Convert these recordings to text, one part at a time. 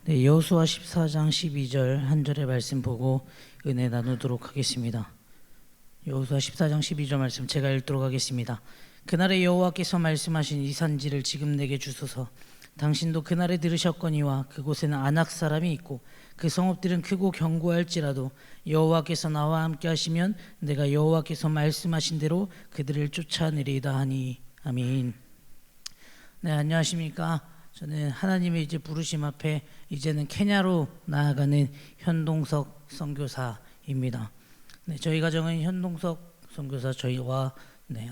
네, 여호수아 14장 12절 한 절의 말씀 보고 은혜 나누도록 하겠습니다. 여호수아 14장 12절 말씀 제가 읽도록 하겠습니다. 그날에 여호와께서 말씀하신 이 산지를 지금 내게 주소서. 당신도 그날에 들으셨거니와 그곳에는 아낙 사람이 있고 그 성읍들은 크고 견고할지라도 여호와께서 나와 함께 하시면 내가 여호와께서 말씀하신 대로 그들을 쫓아내리이다 하니. 아멘. 네, 안녕하십니까. 저는 하나님의 이제 부르심 앞에 이제는 케냐로 나아가는 현동석 선교사입니다. 네, 저희 가정은 현동석 선교사 저희와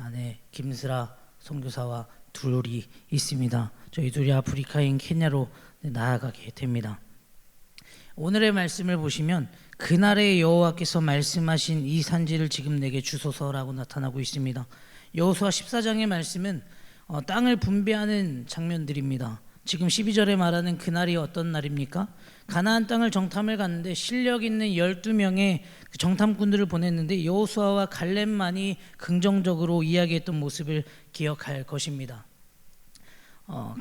아내 김슬아 선교사와 둘이 있습니다. 저희 둘이 아프리카인 케냐로 나아가게 됩니다. 오늘의 말씀을 보시면 그날에 여호와께서 말씀하신 이 산지를 지금 내게 주소서라고 나타나고 있습니다. 여호수아 14장의 말씀은 땅을 분배하는 장면들입니다. 지금 12절에 말하는 그날이 어떤 날입니까? 가나안 땅을 정탐을 갔는데 실력 있는 12명의 정탐꾼들을 보냈는데 여호수아와 갈렙만이 긍정적으로 이야기했던 모습을 기억할 것입니다.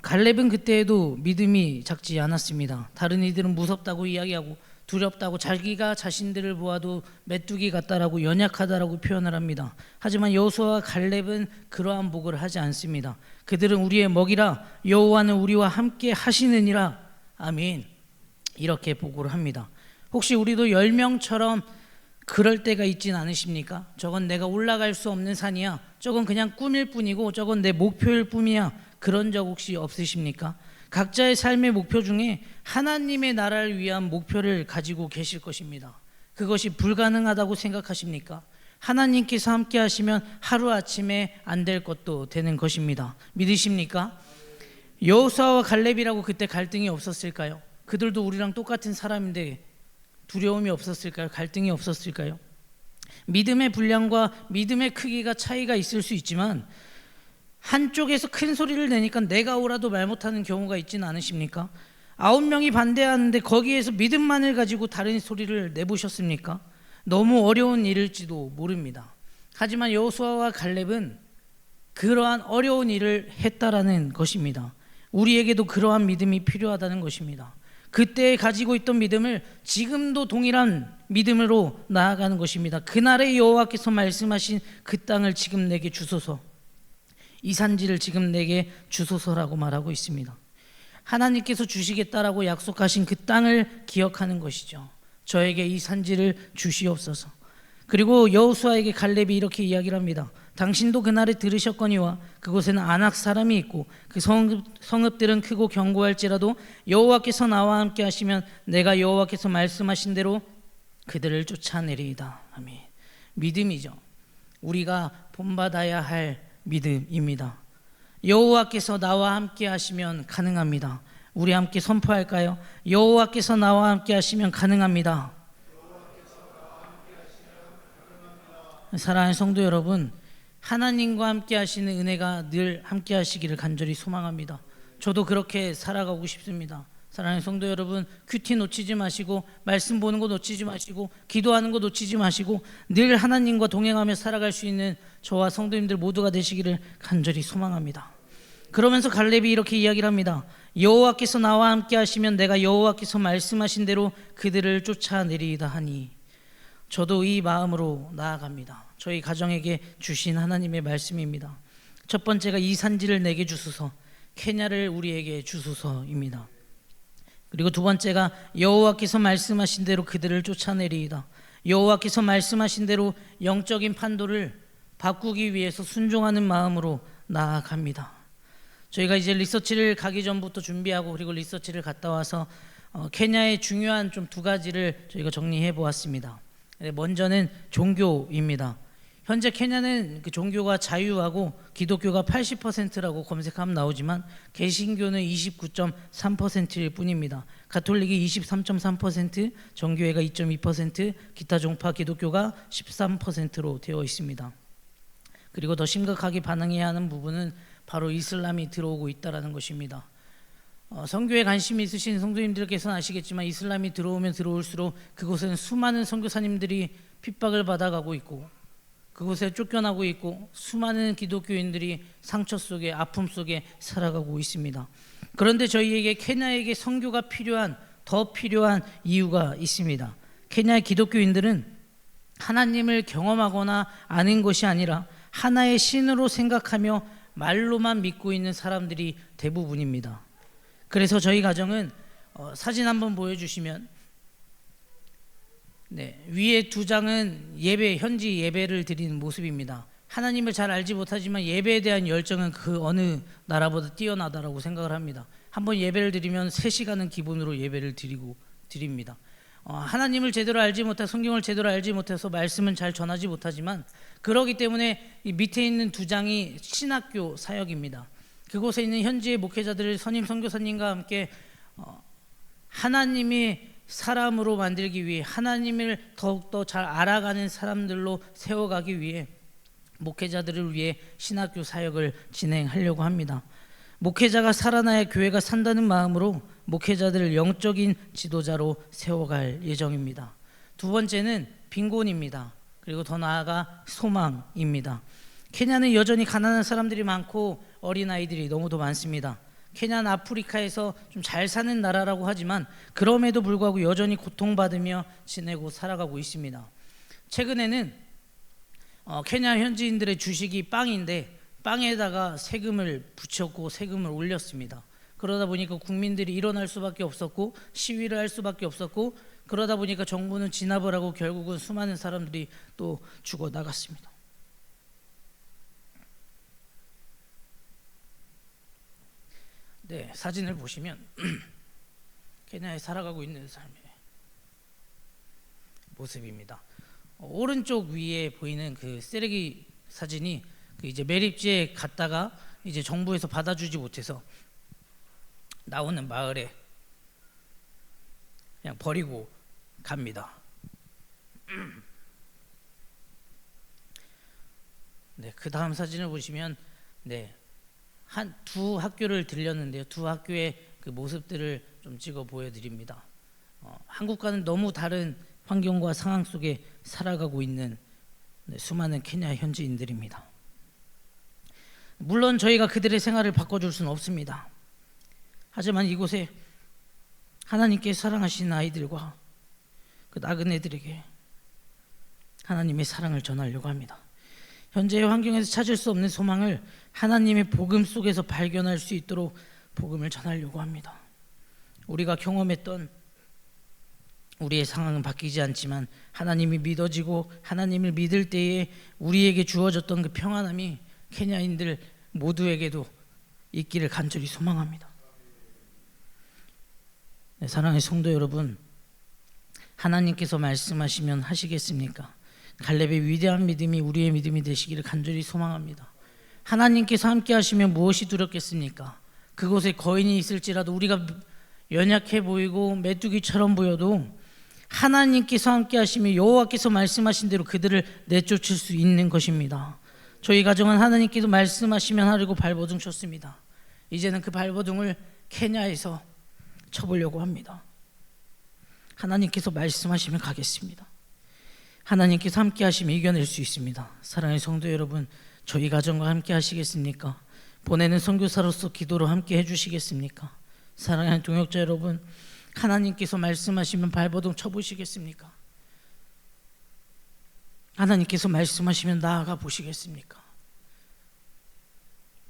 갈렙은 그때에도 믿음이 작지 않았습니다. 다른 이들은 무섭다고 이야기하고 두렵다고 자기가 자신들을 보아도 메뚜기 같다라고 연약하다라고 표현을 합니다. 하지만 여호수아와 갈렙은 그러한 보고를 하지 않습니다. 그들은 우리의 먹이라 여호와는 우리와 함께 하시느니라. 아멘. 이렇게 보고를 합니다. 혹시 우리도 10명처럼 그럴 때가 있진 않으십니까? 저건 내가 올라갈 수 없는 산이야. 저건 그냥 꿈일 뿐이고 저건 내 목표일 뿐이야. 그런 적 혹시 없으십니까? 각자의 삶의 목표 중에 하나님의 나라를 위한 목표를 가지고 계실 것입니다. 그것이 불가능하다고 생각하십니까? 하나님께서 함께 하시면 하루아침에 안 될 것도 되는 것입니다. 믿으십니까? 여호수아와 갈렙이라고 그때 갈등이 없었을까요? 그들도 우리랑 똑같은 사람인데 두려움이 없었을까요? 갈등이 없었을까요? 믿음의 분량과 믿음의 크기가 차이가 있을 수 있지만 한쪽에서 큰 소리를 내니까 내가 오라도 말 못하는 경우가 있지는 않으십니까? 9명이 반대하는데 거기에서 믿음만을 가지고 다른 소리를 내보셨습니까? 너무 어려운 일일지도 모릅니다. 하지만 여호수아와 갈렙은 그러한 어려운 일을 했다라는 것입니다. 우리에게도 그러한 믿음이 필요하다는 것입니다. 그때 가지고 있던 믿음을 지금도 동일한 믿음으로 나아가는 것입니다. 그날에 여호와께서 말씀하신 그 땅을 지금 내게 주소서. 이 산지를 지금 내게 주소서라고 말하고 있습니다. 하나님께서 주시겠다라고 약속하신 그 땅을 기억하는 것이죠. 저에게 이 산지를 주시옵소서. 그리고 여호수아에게 갈렙이 이렇게 이야기를 합니다. 당신도 그날에 들으셨거니와 그곳에는 아낙 사람이 있고 그 성읍들은 크고 견고할지라도 여호와께서 나와 함께 하시면 내가 여호와께서 말씀하신 대로 그들을 쫓아내리이다. 아멘. 믿음이죠. 우리가 본받아야 할 믿음입니다. 여호와께서 나와 함께 하시면 가능합니다. 우리 함께 선포할까요? 여호와께서 나와 함께 하시면 가능합니다. 사랑하는 성도 여러분, 하나님과 함께 하시는 은혜가 늘 함께 하시기를 간절히 소망합니다. 저도 그렇게 살아가고 싶습니다. 사랑하는 성도 여러분, 큐티 놓치지 마시고 말씀 보는 거 놓치지 마시고 기도하는 거 놓치지 마시고 늘 하나님과 동행하며 살아갈 수 있는 저와 성도님들 모두가 되시기를 간절히 소망합니다. 그러면서 갈렙이 이렇게 이야기를 합니다. 여호와께서 나와 함께 하시면 내가 여호와께서 말씀하신 대로 그들을 쫓아내리이다 하니. 저도 이 마음으로 나아갑니다. 저희 가정에게 주신 하나님의 말씀입니다. 첫 번째가 이 산지를 내게 주소서, 케냐를 우리에게 주소서입니다. 그리고 두 번째가 여호와께서 말씀하신 대로 그들을 쫓아내리이다. 여호와께서 말씀하신 대로 영적인 판도를 바꾸기 위해서 순종하는 마음으로 나아갑니다. 저희가 이제 리서치를 가기 전부터 준비하고 그리고 리서치를 갔다 와서 케냐의 중요한 좀 두 가지를 저희가 정리해 보았습니다. 먼저는 종교입니다. 현재 케냐는 그 종교가 자유하고 기독교가 80%라고 검색하면 나오지만 개신교는 29.3%일 뿐입니다. 가톨릭이 23.3%, 정교회가 2.2%, 기타 종파 기독교가 13%로 되어 있습니다. 그리고 더 심각하게 반응해야 하는 부분은 바로 이슬람이 들어오고 있다는 것입니다. 선교에 관심이 있으신 성도님들께서는 아시겠지만 이슬람이 들어오면 들어올수록 그곳에는 수많은 선교사님들이 핍박을 받아가고 있고 그곳에 쫓겨나고 있고 수많은 기독교인들이 상처 속에 아픔 속에 살아가고 있습니다. 그런데 저희에게 케냐에게 선교가 필요한 더 필요한 이유가 있습니다. 케냐의 기독교인들은 하나님을 경험하거나 아는 것이 아니라 하나의 신으로 생각하며 말로만 믿고 있는 사람들이 대부분입니다. 그래서 저희 가정은 사진 한번 보여주시면, 위에 두 장은 현지 예배를 드리는 모습입니다. 하나님을 잘 알지 못하지만 예배에 대한 열정은 그 어느 나라보다 뛰어나다라고 생각을 합니다. 한번 예배를 드리면 3시간은 기본으로 예배를 드립니다. 하나님을 제대로 알지 못해 성경을 제대로 알지 못해서 말씀은 잘 전하지 못하지만, 그러기 때문에 이 밑에 있는 두 장이 신학교 사역입니다. 그곳에 있는 현지의 목회자들을 선임 선교사님과 함께 하나님이 사람으로 만들기 위해, 하나님을 더욱더 잘 알아가는 사람들로 세워가기 위해 목회자들을 위해 신학교 사역을 진행하려고 합니다. 목회자가 살아나야 교회가 산다는 마음으로 목회자들을 영적인 지도자로 세워갈 예정입니다. 두 번째는 빈곤입니다. 그리고 더 나아가 소망입니다. 케냐는 여전히 가난한 사람들이 많고 어린아이들이 너무도 많습니다. 케냐는 아프리카에서 좀 잘 사는 나라라고 하지만 그럼에도 불구하고 여전히 고통받으며 지내고 살아가고 있습니다. 최근에는 케냐 현지인들의 주식이 빵인데 빵에다가 세금을 붙였고 세금을 올렸습니다. 그러다 보니까 국민들이 일어날 수밖에 없었고 시위를 할 수밖에 없었고, 그러다 보니까 정부는 진압을 하고 결국은 수많은 사람들이 또 죽어나갔습니다. 사진을 보시면 케냐에 살아가고 있는 삶의 모습입니다. 오른쪽 위에 보이는 그 쓰레기 사진이 이제 매립지에 갔다가 이제 정부에서 받아주지 못해서 나오는 마을에 그냥 버리고 갑니다. 그 다음 사진을 보시면 두 학교를 들렸는데요. 두 학교의 그 모습들을 좀 찍어 보여드립니다. 한국과는 너무 다른 환경과 상황 속에 살아가고 있는 수많은 케냐 현지인들입니다. 물론 저희가 그들의 생활을 바꿔줄 수는 없습니다. 하지만 이곳에 하나님께 사랑하시는 아이들과 그 나그네들에게 하나님의 사랑을 전하려고 합니다. 현재의 환경에서 찾을 수 없는 소망을 하나님의 복음 속에서 발견할 수 있도록 복음을 전하려고 합니다. 우리가 경험했던 우리의 상황은 바뀌지 않지만 하나님이 믿어지고 하나님을 믿을 때에 우리에게 주어졌던 그 평안함이 케냐인들 모두에게도 있기를 간절히 소망합니다. 사랑하는 성도 여러분, 하나님께서 말씀하시면 하시겠습니까? 갈렙의 위대한 믿음이 우리의 믿음이 되시기를 간절히 소망합니다. 하나님께서 함께 하시면 무엇이 두렵겠습니까? 그곳에 거인이 있을지라도, 우리가 연약해 보이고 메뚜기처럼 보여도 하나님께서 함께 하시면 여호와께서 말씀하신 대로 그들을 내쫓을 수 있는 것입니다. 저희 가정은 하나님께서 말씀하시면 하려고 발버둥 쳤습니다. 이제는 그 발버둥을 케냐에서 쳐보려고 합니다. 하나님께서 말씀하시면 가겠습니다. 하나님께서 함께 하시면 이겨낼 수 있습니다. 사랑하는 성도 여러분, 저희 가정과 함께 하시겠습니까? 보내는 선교사로서 기도로 함께 해주시겠습니까? 사랑하는 동역자 여러분, 하나님께서 말씀하시면 발버둥 쳐보시겠습니까? 하나님께서 말씀하시면 나아가 보시겠습니까?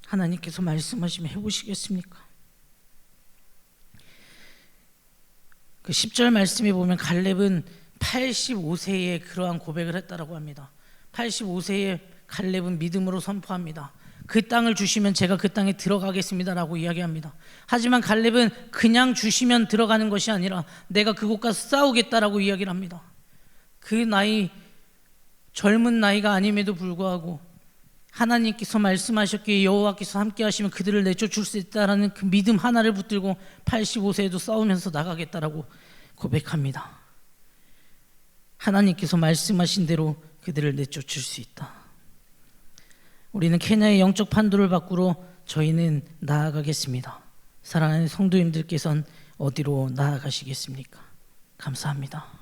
하나님께서 말씀하시면 해보시겠습니까? 그 10절 말씀에 보면 갈렙은 85세에 그러한 고백을 했다라고 합니다. 85세에 갈렙은 믿음으로 선포합니다. 그 땅을 주시면 제가 그 땅에 들어가겠습니다라고 이야기합니다. 하지만 갈렙은 그냥 주시면 들어가는 것이 아니라 내가 그곳 가서 싸우겠다라고 이야기를 합니다. 그 나이, 젊은 나이가 아님에도 불구하고 하나님께서 말씀하셨기에 여호와께서 함께 하시면 그들을 내쫓을 수 있다라는 그 믿음 하나를 붙들고 85세에도 싸우면서 나가겠다라고 고백합니다. 하나님께서 말씀하신 대로 그들을 내쫓을 수 있다. 우리는 케냐의 영적 판도를 바꾸러 저희는 나아가겠습니다. 사랑하는 성도님들께서는 어디로 나아가시겠습니까? 감사합니다.